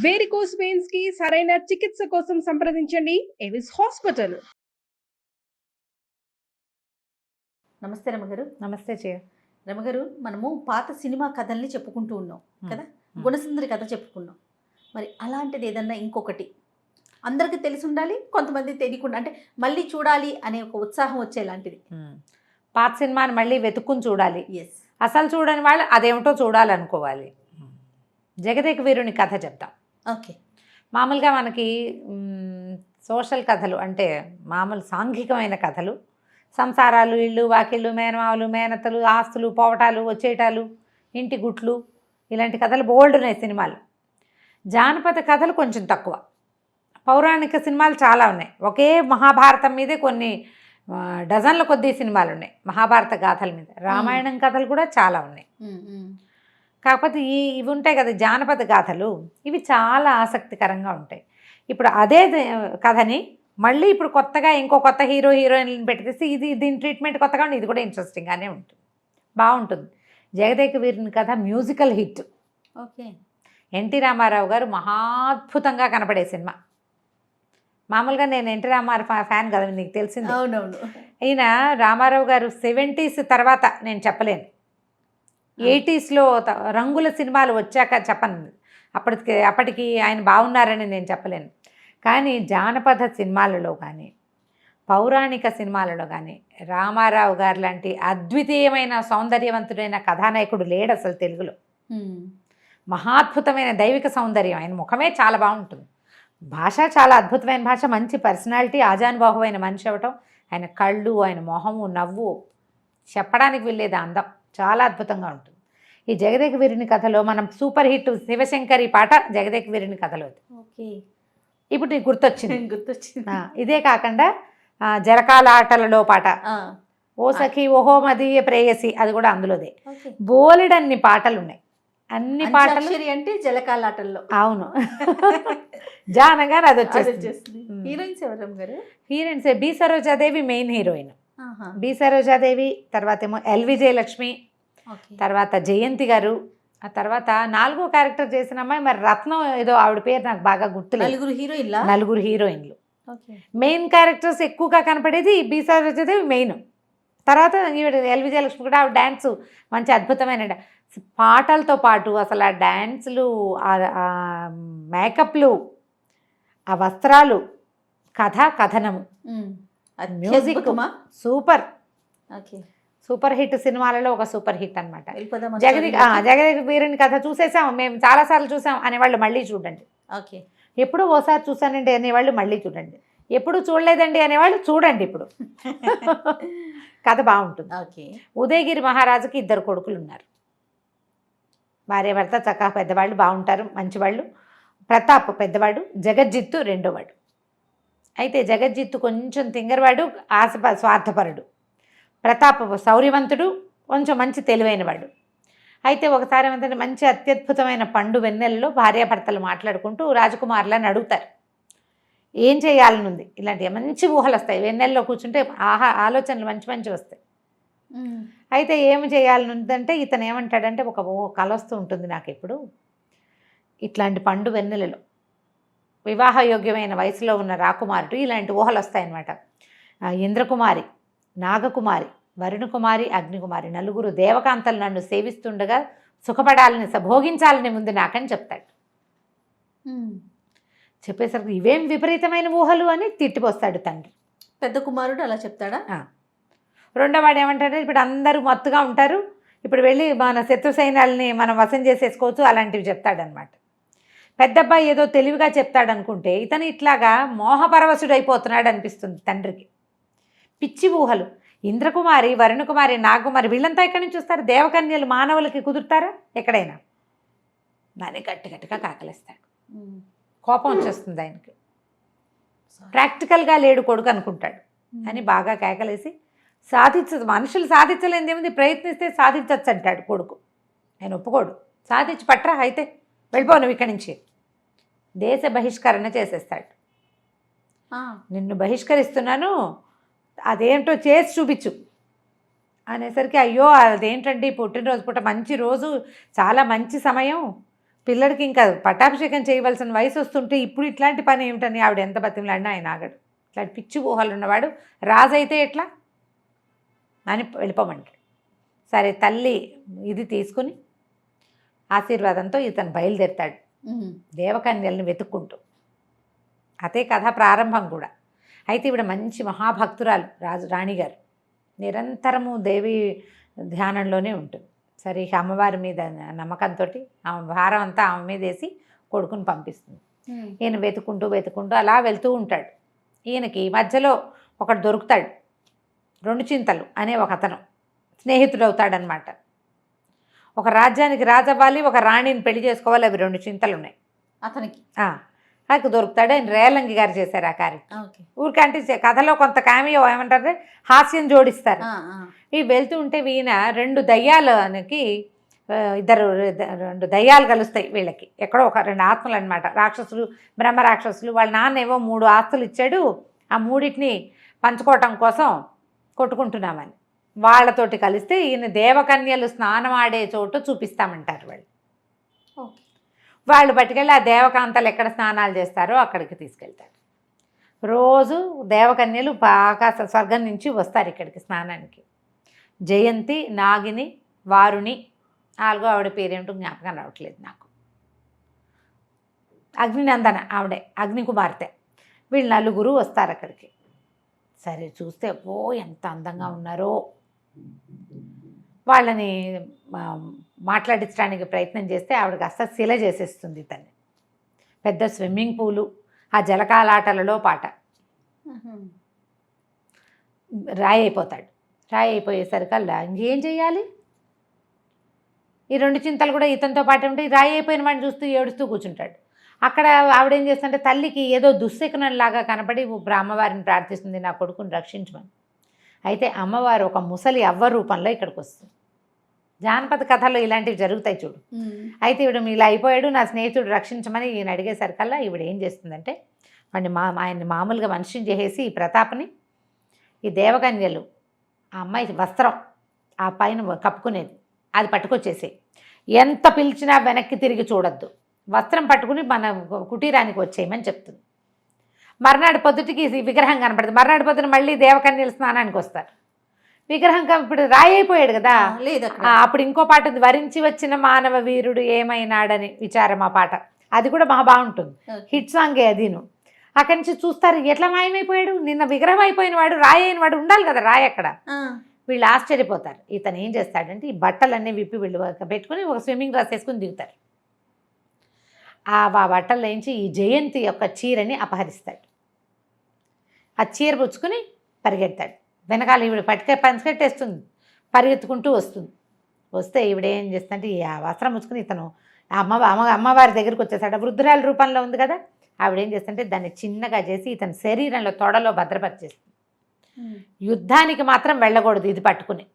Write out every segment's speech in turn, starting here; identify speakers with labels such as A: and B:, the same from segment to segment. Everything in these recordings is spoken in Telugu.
A: వేరికోస్ వెయిన్స్ కి సరైన చికిత్స కోసం సంప్రదించండి ఎవిస్ హాస్పిటల్.
B: నమస్తే రమగారు.
C: నమస్తే చే
B: రమగారు, మనము పాత సినిమా కథల్ని చెప్పుకుంటూ ఉన్నాం కదా, గుణసుందరి కథ చెప్పుకున్నాం. మరి అలాంటిది ఏదన్నా ఇంకొకటి అందరికీ తెలిసి ఉండాలి, కొంతమంది తెలియకుండా, అంటే మళ్ళీ చూడాలి అనే ఒక ఉత్సాహం వచ్చేలాంటిది.
C: పాత సినిమాని మళ్ళీ వెతుక్కుని చూడాలి.
B: ఎస్,
C: అసలు చూడని వాళ్ళు అదేమిటో చూడాలనుకోవాలి. జగదేక వీరుని కథ చెప్తాం.
B: ఓకే.
C: మామూలుగా మనకి సోషల్ కథలు అంటే మామూలు సాంఘికమైన కథలు, సంసారాలు, ఇళ్ళు వాకిళ్ళు, మేనమావులు, మేనత్తలు, ఆస్తులు, పోవటాలు, వచ్చేటాలు, ఇంటి గుట్లు, ఇలాంటి కథలు బోల్డ్ ఉన్నాయి సినిమాలు. జానపద కథలు కొంచెం తక్కువ. పౌరాణిక సినిమాలు చాలా ఉన్నాయి. ఒకే మహాభారతం మీదే కొన్ని డజన్ల కొద్దీ సినిమాలు ఉన్నాయి. మహాభారత గాథల మీద, రామాయణం కథలు కూడా చాలా ఉన్నాయి. కాకపోతే ఇవి ఉంటాయి కదా జానపద గాథలు, ఇవి చాలా ఆసక్తికరంగా ఉంటాయి. ఇప్పుడు అదే కథని మళ్ళీ ఇప్పుడు కొత్తగా ఇంకో కొత్త హీరో హీరోయిన్లను పెట్టేసి దీని ట్రీట్మెంట్ కొత్తగా ఉంటుంది. ఇది కూడా ఇంట్రెస్టింగ్గానే ఉంటుంది, బాగుంటుంది. Jagadeka Veeruni Katha musical hit.
B: Okay.
C: NT Rama Rao garu మహాద్భుతంగా కనపడే సినిమా. మామూలుగా నేను ఎన్టీ రామారావు ఫ్యాన్ కదా, నీకు తెలిసింది.
B: అవునవును.
C: ఈయన రామారావు గారు 70s తర్వాత నేను చెప్పలేను, 80sలో రంగుల సినిమాలు వచ్చాక చెప్పను. అప్పటికి ఆయన బాగున్నారని నేను చెప్పలేను. కానీ జానపద సినిమాలలో కానీ పౌరాణిక సినిమాలలో కానీ రామారావు గారు లాంటి అద్వితీయమైన సౌందర్యవంతుడైన కథానాయకుడు లేడు అసలు తెలుగులో. మహాద్భుతమైన దైవిక సౌందర్యం, ఆయన ముఖమే చాలా బాగుంటుంది. భాష చాలా అద్భుతమైన భాష, మంచి పర్సనాలిటీ, ఆజానుబాహువైన మనిషి అవ్వటం, ఆయన కళ్ళు, ఆయన మొహము, నవ్వు చెప్పడానికి వెళ్ళేది అందం చాలా అద్భుతంగా ఉంటుంది. ఈ జగదేక వీరుని కథలో మనం సూపర్ హిట్ శివశంకరి పాట జగదేక వీరుని కథలో.
B: ఓకే.
C: ఇప్పుడు నీకు గుర్తొచ్చింది. ఇదే కాకుండా జరకాల ఆటలలో పాట, ఓ సఖి ఓహో మదీయ ప్రేయసి, అది కూడా అందులోదే. బోలెడన్ని పాటలు ఉన్నాయి. అన్ని పాటలు
B: అంటే జలకాల ఆటల్లో.
C: అవును, జానగారు అది వచ్చేస్తుంది.
B: హీరోయిన్స్ ఎవరు గారు?
C: Heroines B Saroja Devi main heroine. B Saroja Devi, తర్వాత ఏమో ఎల్వి జయలక్ష్మి, తర్వాత జయంతి గారు, ఆ తర్వాత 4వ క్యారెక్టర్ చేసిన అమ్మాయి మరి రత్నం ఏదో, ఆవిడ పేరు నాకు బాగా గుర్తులేదు. నలుగురు హీరోయిన్లు. మెయిన్ క్యారెక్టర్స్ ఎక్కువగా కనపడేది బి సరోజాదేవి మెయిన్. తర్వాత ఈవిడ ఎల్వి జయలక్ష్మి కూడా, ఆవిడ డ్యాన్స్ మంచి అద్భుతమైన పాటలతో పాటు అసలు ఆ డ్యాన్సులు, ఆ మేకప్లు, ఆ వస్త్రాలు, కథనము, మ్యూజిక్ సూపర్. సూపర్ హిట్ సినిమాలలో ఒక సూపర్ హిట్ అనమాట. జగదేక వీరుని కథ చూసేసాం మేము, చాలాసార్లు చూసాం అనేవాళ్ళు మళ్ళీ చూడండి.
B: ఓకే.
C: ఎప్పుడూ ఓసారి చూసానండి అనేవాళ్ళు మళ్ళీ చూడండి, ఎప్పుడు చూడలేదండి అనేవాళ్ళు చూడండి ఇప్పుడు. కథ బాగుంటుంది.
B: ఓకే.
C: ఉదయగిరి మహారాజుకి 2 కొడుకులు ఉన్నారు. భార్య భర్త చక్కగా పెద్దవాళ్ళు, బాగుంటారు, మంచివాళ్ళు. ప్రతాప్ పెద్దవాడు, జగజ్జిత్తు రెండోవాడు. అయితే జగజ్జిత్తు కొంచెం తింగరవాడు, స్వార్థపరుడు. ప్రతాప్ శౌర్యవంతుడు, కొంచెం మంచి తెలివైనవాడు. అయితే ఒకసారి ఏమంటే మంచి అత్యద్భుతమైన పండు వెన్నెలలో భార్యాభర్తలు మాట్లాడుకుంటూ రాజకుమారులని అడుగుతారు, ఏం చేయాలనుంది. ఇలాంటి మంచి ఊహలు వస్తాయి, వెన్నెల్లో కూర్చుంటే ఆలోచనలు మంచి మంచి వస్తాయి. అయితే ఏమి చేయాలనుందంటే ఇతను ఏమంటాడంటే, ఒక కల వస్తూ ఉంటుంది నాకు ఎప్పుడు, ఇట్లాంటి పండు వెన్నెలలో వివాహయోగ్యమైన వయసులో ఉన్న రాకుమారుడు, ఇలాంటి ఊహలు వస్తాయన్నమాట. ఇంద్రకుమారి, నాగకుమారి, వరుణకుమారి, అగ్నికుమారి, 4 దేవకాంతలు నన్ను సేవిస్తుండగా సుఖపడాలని, భోగించాలని ముందు నాకని చెప్తాడు. చెప్పేసరికి ఇవేం విపరీతమైన ఊహలు అని తిట్టిపోస్తాడు తండ్రి.
B: పెద్ద కుమారుడు అలా చెప్తాడా?
C: రెండోవాడు ఏమంటాడు, ఇప్పుడు అందరూ మత్తుగా ఉంటారు, ఇప్పుడు వెళ్ళి మన శత్రు సైన్యాలని మనం వశం చేసేసుకోవచ్చు, అలాంటివి చెప్తాడనమాట. పెద్దబ్బాయి ఏదో తెలివిగా చెప్తాడనుకుంటే ఇతను ఇట్లాగా మోహపరవశుడైపోతున్నాడు అనిపిస్తుంది తండ్రికి. పిచ్చి ఊహలు. ఇంద్రకుమారి, వరుణకుమారి, నాగకుమారి వీళ్ళంతా ఎక్కడి నుంచి వస్తారు? దేవకన్యలు మానవులకి కుదురుతారా ఎక్కడైనా? దాన్ని గట్టిగా కాకలేస్తాడు. కోపం వచ్చేస్తుంది ఆయనకి. ప్రాక్టికల్గా లేడు కొడుకు అనుకుంటాడు అని బాగా కేకలేసి, మనుషులు సాధించలేనిది ఏముంది, ప్రయత్నిస్తే సాధించవచ్చు అంటాడు కొడుకు. ఆయన ఒప్పుకోడు. సాధించి పట్రా, అయితే వెళ్ళిపో నువ్వు ఇక్కడి నుంచి, దేశ బహిష్కరణ చేసేస్తాడు. నిన్ను బహిష్కరిస్తున్నాను, అదేంటో చేసి చూపించు అనేసరికి, అయ్యో అదేంటండి పుట్టినరోజు పూట మంచి రోజు, చాలా మంచి సమయం, పిల్లడికి ఇంకా పట్టాభిషేకం చేయవలసిన వయసు వస్తుంటే ఇప్పుడు ఇట్లాంటి పని ఏమిటని ఆవిడ ఎంత బతిమలాడినా ఆయన ఆగడు. ఇట్లాంటి పిచ్చి ఊహలు ఉన్నవాడు రాజు అయితే ఎట్లా అని వెళ్ళిపోమంటాడు. సరే తల్లి ఇది తీసుకుని ఆశీర్వాదంతో ఇతను బయలుదేరుతాడు దేవకన్యల్ని వెతుక్కుంటూ. అదే కథ ప్రారంభం కూడా. అయితే ఈవిడ మంచి మహాభక్తురాలు రాణిగారు, నిరంతరము దేవి ధ్యానంలోనే ఉంటుంది. సరే ఇక అమ్మవారి మీద నమ్మకంతో ఆమె భారం అంతా ఆమె మీద వేసి కొడుకుని పంపిస్తుంది. ఈయన వెతుకుంటూ అలా వెళ్తూ ఉంటాడు. ఈయనకి మధ్యలో ఒకడు దొరుకుతాడు, 2 చింతలు అనే ఒక అతను స్నేహితుడు అవుతాడనమాట. ఒక రాజ్యానికి రాజవ్వాలి, ఒక రాణిని పెళ్లి చేసుకోవాలి, అవి 2 చింతలు ఉన్నాయి
B: అతనికి.
C: నాకు దొరుకుతాడు. ఆయన రేలంగి గారు చేశారు ఆ కార్యం. ఊరికంటే కథలో కొంత కామియో ఏమంటారు హాస్యం జోడిస్తారు. ఇవి వెళ్తూ ఉంటే ఈయన 2 దయ్యాలకి 2 దయ్యాలు కలుస్తాయి వీళ్ళకి. ఎక్కడో ఒక 2 ఆత్మలు అనమాట, రాక్షసులు, బ్రహ్మ రాక్షసులు. వాళ్ళ నాన్న ఏవో 3 ఆస్తులు ఇచ్చాడు, ఆ 3టిని పంచుకోవటం కోసం కొట్టుకుంటున్నామని వాళ్ళతోటి కలిస్తే ఈయన దేవకన్యలు స్నానం ఆడే చోటు చూపిస్తామంటారు వాళ్ళు. వాళ్ళు పట్టుకెళ్ళి ఆ దేవకాంతలు ఎక్కడ స్నానాలు చేస్తారో అక్కడికి తీసుకెళ్తారు. రోజు దేవకన్యలు ఆకాశ స్వర్గం నుంచి వస్తారు ఇక్కడికి స్నానానికి. జయంతి, నాగిని, వారుణి, 4వ ఆవిడ పేరేంటో జ్ఞాపకం రావట్లేదు నాకు. అగ్నినందన ఆవిడే, అగ్ని కుమార్తె. వీళ్ళు 4 వస్తారు అక్కడికి. సరే చూస్తే ఎంత అందంగా ఉన్నారో. వాళ్ళని మాట్లాడించడానికి ప్రయత్నం చేస్తే ఆవిడకి శిల చేసేస్తుంది ఇతన్ని. పెద్ద స్విమ్మింగ్ పూలు, ఆ జలకాలాటలలో పాట. రాయి అయిపోతాడు. రాయి అయిపోయేసరికల్లా ఇంకేం చేయాలి? ఈ 2 చింతలు కూడా ఇతనితో పాటు ఉంటే రాయి అయిపోయిన వాడిని చూస్తూ ఏడుస్తూ కూర్చుంటాడు. అక్కడ ఆవిడేం చేస్తుంటే తల్లికి ఏదో దుశ్శకునంలాగా కనపడి అమ్మవారిని ప్రార్థిస్తుంది, నా కొడుకుని రక్షించమని. అయితే అమ్మవారు ఒక ముసలి అవ్వ రూపంలో ఇక్కడికి వస్తుంది. జానపద కథల్లో ఇలాంటివి జరుగుతాయి చూడు. అయితే ఈవిడ ఇలా అయిపోయాడు, నా స్నేహితుడు రక్షించమని ఈయన అడిగేసరికల్లా ఈవిడ ఏం చేస్తుందంటే ఆయన్ని మామూలుగా మనిషిని చేసేసి ఈ ప్రతాప్ని, ఈ దేవకన్యలు ఆ అమ్మాయి వస్త్రం ఆ పైన కప్పుకునేది అది పట్టుకొచ్చేసి ఎంత పిలిచినా వెనక్కి తిరిగి చూడొద్దు, వస్త్రం పట్టుకుని మన కుటీరానికి వచ్చేయమని చెప్తుంది. మర్నాడు పొద్దుటికి విగ్రహం కనపడుతుంది. మర్నాడు పొద్దున మళ్ళీ దేవకన్యల స్నానానికి వస్తారు. విగ్రహం ఇప్పుడు రాయి అయిపోయాడు కదా.
B: లేదు
C: అప్పుడు ఇంకో పాట ఉంది, వరించి వచ్చిన మానవ వీరుడు ఏమైనాడని విచారం. ఆ పాట అది కూడా మహా బాగుంటుంది, హిట్ సాంగే అదిను. అక్కడి నుంచి చూస్తారు ఎట్లా మాయమైపోయాడు, నిన్న విగ్రహం అయిపోయిన వాడు రాయి అయిన వాడు ఉండాలి కదా రాయి అక్కడ. వీళ్ళు ఆశ్చర్యపోతారు. ఇతను ఏం చేస్తాడంటే ఈ బట్టలన్నీ విప్పి వీళ్ళు పెట్టుకుని ఒక స్విమ్మింగ్ డ్రెస్ వేసుకుని దిగుతారు. ఆ బట్టలు వేయించి ఈ జయంతి యొక్క చీరని అపహరిస్తాడు. ఆ చీర పుచ్చుకుని పరిగెడతాడు. వెనకాల ఈవిడ పంచకట్టేస్తుంది, పరిగెత్తుకుంటూ వస్తుంది. వస్తే ఈవిడ ఏం చేస్తుందంటే ఈ వస్త్రం పుచ్చుకుని ఇతను అమ్మవారి దగ్గరికి వచ్చేసాడు. వృద్ధురాల రూపంలో ఉంది కదా, ఆవిడ ఏం చేస్తుంటే దాన్ని చిన్నగా చేసి ఇతని శరీరంలో తొడలో భద్రపరిచేస్తుంది. యుద్ధానికి మాత్రం వెళ్ళకూడదు ఇది పట్టుకుని.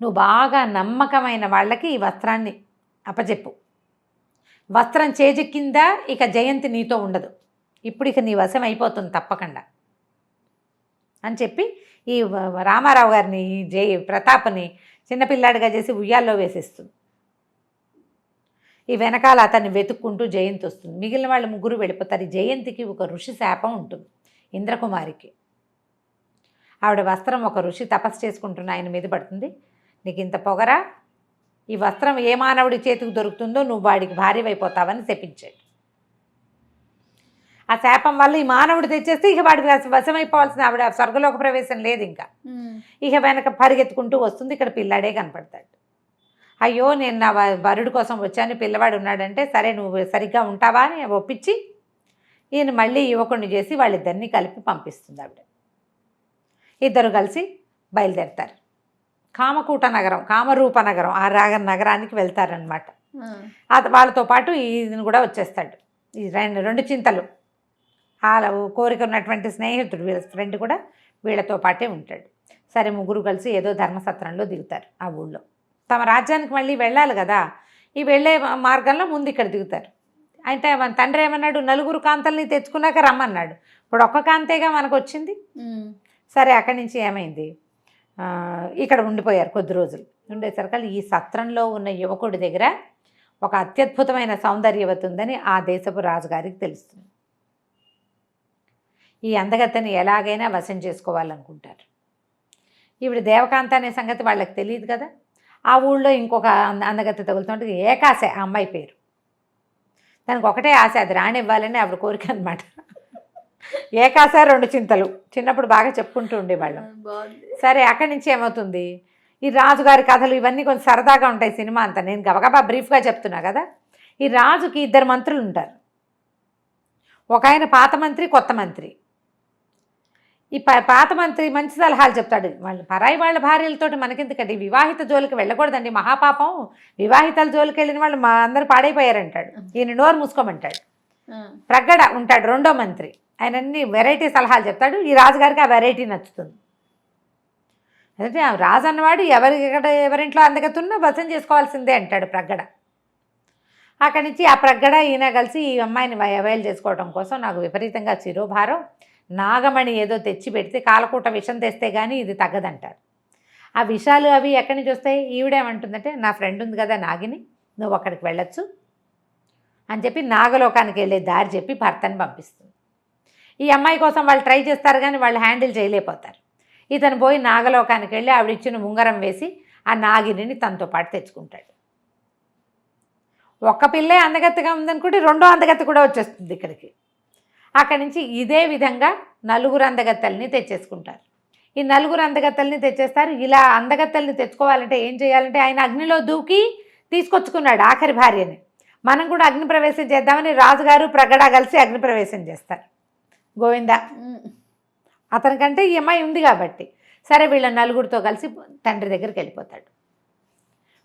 C: నువ్వు బాగా నమ్మకమైన వాళ్ళకి ఈ వస్త్రాన్ని అప్పచెప్పు. వస్త్రం చేజెక్కిందా ఇక జయంతి నీతో ఉండదు, ఇప్పుడు ఇక నీ వశం అయిపోతుంది తప్పకుండా అని చెప్పి ఈ రామారావు గారిని ప్రతాప్ని చిన్నపిల్లాడిగా చేసి ఉయ్యాల్లో వేసేస్తుంది. ఈ వెనకాల అతన్ని వెతుక్కుంటూ జయంతి వస్తుంది. మిగిలిన వాళ్ళు 3 వెళ్ళిపోతారు. ఈ జయంతికి ఒక ఋషి శాపం ఉంటుంది, ఇంద్రకుమారికి. ఆవిడ వస్త్రం ఒక ఋషి తపస్సు చేసుకుంటున్న ఆయన మీద పడుతుంది. నీకు ఇంత పొగరా, ఈ వస్త్రం ఏ మానవుడి చేతికి దొరుకుతుందో నువ్వు వాడికి భార్యవైపోతావని శపించాడు. ఆ శాపం వల్ల ఈ మానవుడు తెచ్చేస్తే ఇక వాడికి వశమైపోవాల్సిన ఆవిడ స్వర్గలోక ప్రవేశం లేదు ఇంకా. ఇక వెనక పరిగెత్తుకుంటూ వస్తుంది. ఇక్కడ పిల్లాడే కనపడతాడు. అయ్యో నేను నా వరుడి కోసం వచ్చాను, పిల్లవాడు ఉన్నాడంటే సరే నువ్వు సరిగ్గా ఉంటావా అని ఒప్పించి ఈయన మళ్ళీ యువకుడిని చేసి వాళ్ళిద్దరినీ కలిపి పంపిస్తుంది ఆవిడ. ఇద్దరు కలిసి బయలుదేరతారు. కామకూట నగరం, కామరూప నగరం, ఆ నగరానికి వెళ్తారనమాట. వాళ్ళతో పాటు ఈయన కూడా వచ్చేస్తాడు. ఈ 2 చింతలు వాళ్ళ కోరిక ఉన్నటువంటి స్నేహితుడు వీళ్ళ ఫ్రెండ్ కూడా వీళ్ళతో పాటే ఉంటాడు. సరే 3 కలిసి ఏదో ధర్మసత్రంలో దిగుతారు. ఆ ఊళ్ళో తమ రాజ్యానికి మళ్ళీ వెళ్ళాలి కదా, ఈ వెళ్ళే మార్గంలో ముందు ఇక్కడ దిగుతారు. అంటే మన తండ్రి ఏమన్నాడు, 4 కాంతల్ని తెచ్చుకున్నాక రమ్మన్నాడు. ఇప్పుడు ఒక్క కాంతేగా మనకు వచ్చింది. సరే అక్కడి నుంచి ఏమైంది, ఇక్కడ ఉండిపోయారు కొద్ది రోజులు. ఉండేసరికి ఈ సత్రంలో ఉన్న యువకుడి దగ్గర ఒక అత్యద్భుతమైన సౌందర్యవతి ఉందని ఆ దేశపు రాజుగారికి తెలుస్తుంది. ఈ అందగత్తెని ఎలాగైనా వశం చేసుకోవాలనుకుంటారు. ఈవిడ దేవకాంత అనే సంగతి వాళ్ళకి తెలియదు కదా. ఆ ఊళ్ళో ఇంకొక అందగత్తె తగులుతుంటే ఏకాశ ఆ అమ్మాయి పేరు. దానికి ఒకటే ఆశ, అది రానివ్వాలని ఆవిడ కోరిక అనమాట. ఏకాశ 2 చింతలు చిన్నప్పుడు బాగా చెప్పుకుంటూ ఉండేవాళ్ళం. సరే, అక్కడి నుంచి ఏమవుతుంది, ఈ రాజుగారి కథలు ఇవన్నీ కొంచెం సరదాగా ఉంటాయి సినిమా అంతా. నేను గబగబా బ్రీఫ్గా చెప్తున్నా కదా. ఈ రాజుకి 2 మంత్రులు ఉంటారు. ఒక ఆయన పాత మంత్రి, కొత్త మంత్రి. ఈ పాత మంత్రి మంచి సలహాలు చెప్తాడు. వాళ్ళు పరాయి వాళ్ళ భార్యలతోటి మనకెందుకండి, వివాహిత జోలికి వెళ్ళకూడదండి, మహాపాపం. వివాహితల జోలికి వెళ్ళిన వాళ్ళు మా అందరూ పాడైపోయారంటాడు. ఈయన నోరు మూసుకోమంటాడు. ప్రగడ ఉంటాడు 2వ మంత్రి. ఆయన అన్ని వెరైటీ సలహాలు చెప్తాడు. ఈ రాజుగారికి ఆ వెరైటీ నచ్చుతుంది. అంటే ఆ రాజు అన్నవాడు ఎవరింట్లో అందగతున్నా వశం చేసుకోవాల్సిందే అంటాడు ప్రగడ. అక్కడి నుంచి ఆ ప్రగడ ఈయన కలిసి ఈ అమ్మాయిని అవైల్ చేసుకోవడం కోసం నాకు విపరీతంగా శిరోభారం, నాగమణి ఏదో తెచ్చి పెడితే కాలకూట విషం తెస్తే కానీ ఇది తగ్గదంటారు. ఆ విషాలు అవి ఎక్కడి నుంచి వస్తాయి? ఈవిడేమంటుందంటే, నా ఫ్రెండ్ ఉంది కదా నాగిని, నువ్వు అక్కడికి వెళ్ళొచ్చు అని చెప్పి నాగలోకానికి వెళ్ళే దారి చెప్పి భర్తని పంపిస్తుంది. ఈ అమ్మాయి కోసం వాళ్ళు ట్రై చేస్తారు కానీ వాళ్ళు హ్యాండిల్ చేయలేకపోతారు. ఇతను పోయి నాగలోకానికి వెళ్ళి ఆవిడ ఇచ్చిన ఉంగరం వేసి ఆ నాగిని తనతో పాటు తెచ్చుకుంటాడు. ఒక్క పిల్లే అందగత్తెగా ఉందనుకుంటే 2వ అందగత్తె కూడా వచ్చేస్తుంది ఇక్కడికి. అక్కడి నుంచి ఇదే విధంగా 4 అందగత్తెల్ని తెచ్చేసుకుంటారు. ఈ 4 అందగత్తెల్ని తెచ్చేస్తారు. ఇలా అందగత్తెల్ని తెచ్చుకోవాలంటే ఏం చేయాలంటే, ఆయన అగ్నిలో దూకి తీసుకొచ్చుకున్నాడు ఆఖరి భార్యని. మనం కూడా అగ్ని ప్రవేశం చేద్దామని రాజుగారు ప్రగడ కలిసి అగ్ని ప్రవేశం చేస్తారు. గోవిందా, అతనికంటే ఈ అమ్మాయి ఉంది కాబట్టి. సరే, వీళ్ళ 4తో కలిసి తండ్రి దగ్గరికి వెళ్ళిపోతాడు.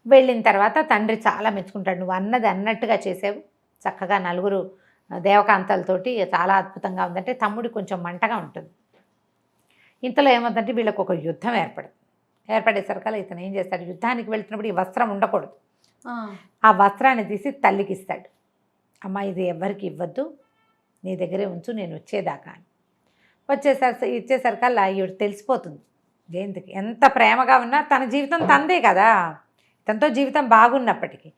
C: వెళ్ళిన తర్వాత తండ్రి చాలా మెచ్చుకుంటాడు. నువ్వు అన్నది అన్నట్టుగా చేసావు, చక్కగా 4 దేవకాంతలతోటి చాలా అద్భుతంగా ఉందంటే. తమ్ముడి కొంచెం మంటగా ఉంటుంది. ఇంతలో ఏమవుతుందంటే వీళ్ళకి ఒక యుద్ధం ఏర్పడేసరికల్లా ఇతను ఏం చేస్తాడు, యుద్ధానికి వెళ్తున్నప్పుడు ఈ వస్త్రం ఉండకూడదు. ఆ వస్త్రాన్ని తీసి తల్లికి ఇస్తాడు. అమ్మ, ఇది ఎవ్వరికి ఇవ్వద్దు, నీ దగ్గరే ఉంచు, నేను వచ్చేదాకా అని. ఇచ్చేసరికల్లా ఈవిడ తెలిసిపోతుంది జయంతికి. ఎంత ప్రేమగా ఉన్నా తన జీవితం తందే కదా, ఇతనితో జీవితం బాగున్నప్పటికీ.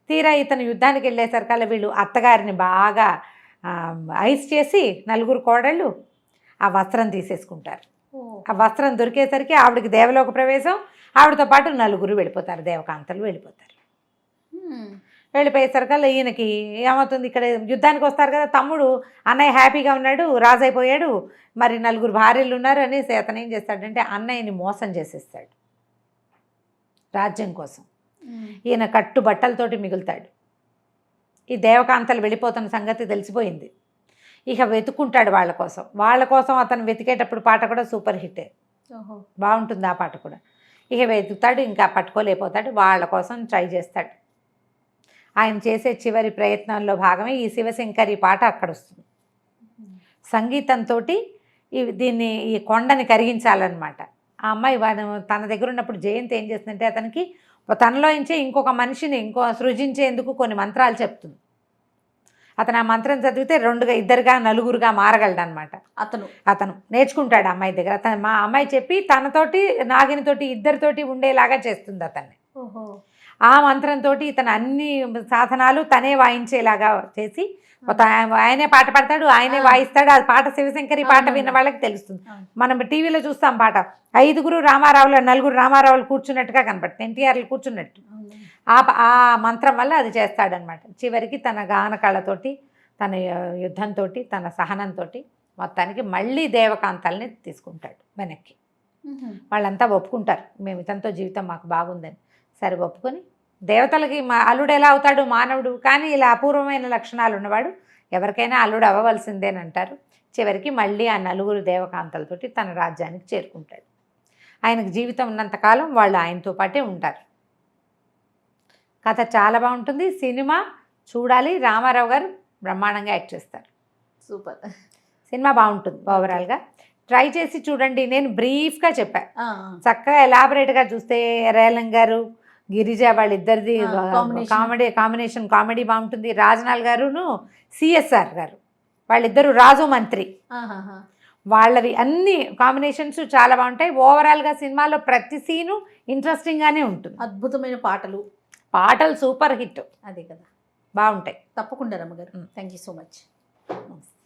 C: తీరా ఇతను యుద్ధానికి వెళ్ళేసరికల్లా వీళ్ళు అత్తగారిని బాగా ఐస్ చేసి 4 కోడళ్ళు ఆ వస్త్రం తీసేసుకుంటారు. ఆ వస్త్రం దొరికేసరికి ఆవిడకి దేవలోక ప్రవేశం, ఆవిడతో పాటు 4 వెళ్ళిపోతారు, దేవకాంతలు వెళ్ళిపోతారు. వెళ్ళిపోయేసరికల్లా ఈయనకి ఏమవుతుంది, ఇక్కడ యుద్ధానికి వస్తారు కదా తమ్ముడు, అన్నయ్య హ్యాపీగా ఉన్నాడు, రాజు అయిపోయాడు, మరి 4 భార్యలు ఉన్నారు అనేసి అతను ఏం చేస్తాడంటే అన్నయ్యని మోసం చేసేస్తాడు రాజ్యం కోసం. ఈయన కట్టు బట్టలతోటి మిగులుతాడు. ఈ దేవకాంతలు వెళ్ళిపోతున్న సంగతి తెలిసిపోయింది. ఇక వెతుక్కుంటాడు వాళ్ళ కోసం. అతను వెతికేటప్పుడు పాట కూడా సూపర్ హిట్టే, బాగుంటుంది ఆ పాట కూడా. ఇక వెతుకుతాడు, ఇంకా పట్టుకోలేకపోతాడు, వాళ్ళ కోసం ట్రై చేస్తాడు. ఆయన చేసే చివరి ప్రయత్నంలో భాగమే ఈ శివశంకరి పాట అక్కడ వస్తుంది. సంగీతంతో ఈ కొండని కరిగించాలన్నమాట. ఆ అమ్మాయి తన దగ్గర ఉన్నప్పుడు జయంతి ఏం చేస్తుందంటే అతనికి తనలో ఇంచే ఇంకొక మనిషిని సృజించేందుకు కొన్ని మంత్రాలు చెప్తుంది. అతను ఆ మంత్రం చదివితే 2గా 4గా మారగలడనమాట. అతను నేర్చుకుంటాడు అమ్మాయి దగ్గర. మా అమ్మాయి చెప్పి తనతోటి నాగినితోటి 2తోటి ఉండేలాగా చేస్తుంది అతన్ని. ఆ మంత్రంతో ఇతను అన్ని సాధనాలు తనే వాయించేలాగా చేసి ఆయనే పాట పాడతాడు, ఆయనే వాయిస్తాడు. ఆ పాట శివశంకరి పాట విన్న వాళ్ళకి తెలుస్తుంది. మనం టీవీలో చూస్తాం పాట, 5 రామారావులు 4 రామారావులు కూర్చున్నట్టుగా కనపడుతుంది, ఎన్టీఆర్లు కూర్చున్నట్టు. ఆ మంత్రం వల్ల అది చేస్తాడనమాట. చివరికి తన గాన కళతోటి, తన యుద్ధంతో, తన సహనంతో మొత్తానికి మళ్ళీ దేవకాంతల్ని తీసుకుంటాడు వెనక్కి. వాళ్ళంతా ఒప్పుకుంటారు, మేము ఇతనితో జీవితం మాకు బాగుందని. సరే ఒప్పుకొని, దేవతలకి అల్లుడు ఎలా అవుతాడు మానవుడు, కానీ ఇలా అపూర్వమైన లక్షణాలు ఉన్నవాడు ఎవరికైనా అల్లుడు అవ్వవలసిందేనంటారు. చివరికి మళ్ళీ ఆ 4 దేవకాంతలతోటి తన రాజ్యానికి చేరుకుంటాడు. ఆయనకు జీవితం ఉన్నంతకాలం వాళ్ళు ఆయనతో పాటే ఉంటారు. కథ చాలా బాగుంటుంది, సినిమా చూడాలి. రామారావు గారు బ్రహ్మాండంగా యాక్ట్ చేస్తారు.
B: సూపర్
C: సినిమా బాగుంటుంది. ఓవరాల్గా ట్రై చేసి చూడండి. నేను బ్రీఫ్గా చెప్పాను, చక్కగా ఎలాబరేట్గా చూస్తే రేలం గారు, గిరిజ వాళ్ళిద్దరిది కాంబినేషన్ బాగుంటుంది. రాజనాల్ గారును సిఎస్ఆర్ గారు వాళ్ళిద్దరు రాజు మంత్రి, వాళ్ళవి అన్ని కాంబినేషన్స్ చాలా బాగుంటాయి. ఓవరాల్గా సినిమాలో ప్రతి సీను ఇంట్రెస్టింగ్గానే ఉంటుంది.
B: అద్భుతమైన పాటలు,
C: పాటలు సూపర్ హిట్,
B: అదే కదా,
C: బాగుంటాయి.
B: తప్పకుండా రమ్మగారు. Thank you so much.
C: నమస్తే.